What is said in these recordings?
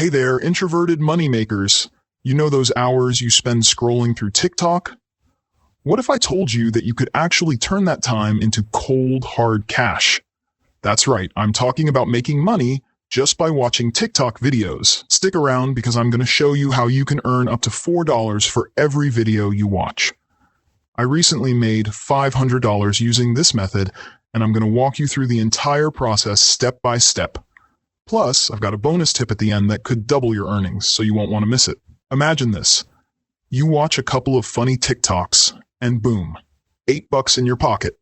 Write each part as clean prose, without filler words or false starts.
Hey there, introverted moneymakers. You know those hours you spend scrolling through TikTok? What if I told you that you could actually turn that time into cold, hard cash? That's right, I'm talking about making money just by watching TikTok videos. Stick around because I'm going to show you how you can earn up to $4 for every video you watch. I recently made $500 using this method, and I'm going to walk you through the entire process step by step. Plus, I've got a bonus tip at the end that could double your earnings, so you won't want to miss it. Imagine this. You watch a couple of funny TikToks, and boom, $8 in your pocket.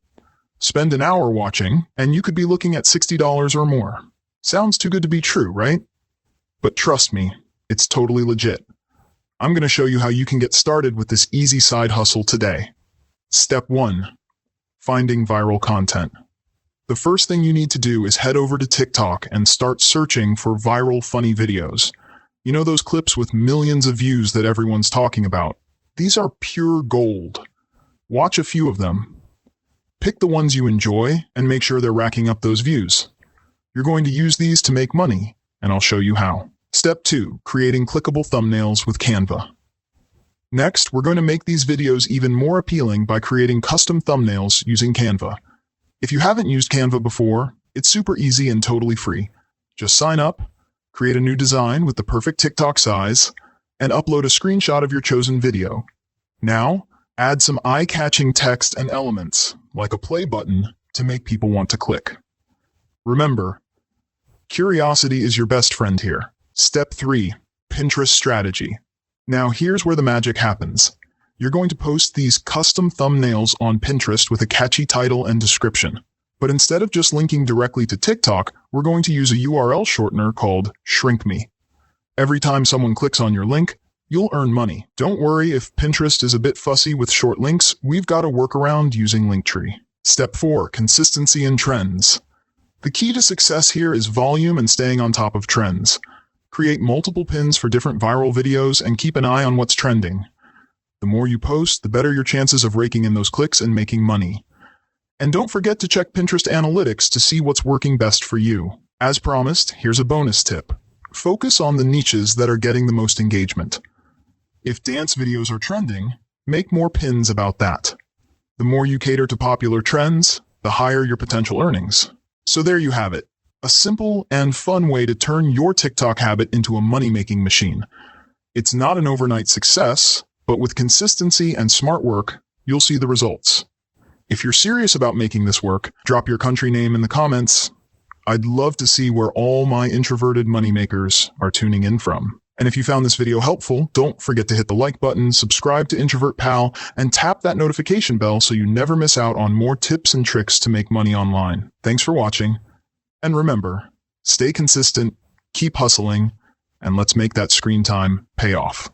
Spend an hour watching, and you could be looking at $60 or more. Sounds too good to be true, right? But trust me, it's totally legit. I'm going to show you how you can get started with this easy side hustle today. Step 1. Finding viral content. The first thing you need to do is head over to TikTok and start searching for viral funny videos. You know those clips with millions of views that everyone's talking about? These are pure gold. Watch a few of them. Pick the ones you enjoy and make sure they're racking up those views. You're going to use these to make money, and I'll show you how. Step 2. Creating clickable thumbnails with Canva. Next, we're going to make these videos even more appealing by creating custom thumbnails using Canva. If you haven't used Canva before, it's super easy and totally free. Just sign up, create a new design with the perfect TikTok size, and upload a screenshot of your chosen video. Now, add some eye-catching text and elements, like a play button, to make people want to click. Remember, curiosity is your best friend here. Step 3. Pinterest strategy. Now here's where the magic happens. You're going to post these custom thumbnails on Pinterest with a catchy title and description. But instead of just linking directly to TikTok, we're going to use a URL shortener called Shrink Me. Every time someone clicks on your link, you'll earn money. Don't worry if Pinterest is a bit fussy with short links, we've got a workaround using Linktree. Step 4. Consistency and trends. The key to success here is volume and staying on top of trends. Create multiple pins for different viral videos and keep an eye on what's trending. The more you post, the better your chances of raking in those clicks and making money. And don't forget to check Pinterest analytics to see what's working best for you. As promised, here's a bonus tip. Focus on the niches that are getting the most engagement. If dance videos are trending, make more pins about that. The more you cater to popular trends, the higher your potential earnings. So there you have it. A simple and fun way to turn your TikTok habit into a money-making machine. It's not an overnight success, but with consistency and smart work, you'll see the results. If you're serious about making this work, drop your country name in the comments. I'd love to see where all my introverted moneymakers are tuning in from. And if you found this video helpful, don't forget to hit the like button, subscribe to Introvert Pal, and tap that notification bell so you never miss out on more tips and tricks to make money online. Thanks for watching. And remember, stay consistent, keep hustling, and let's make that screen time pay off.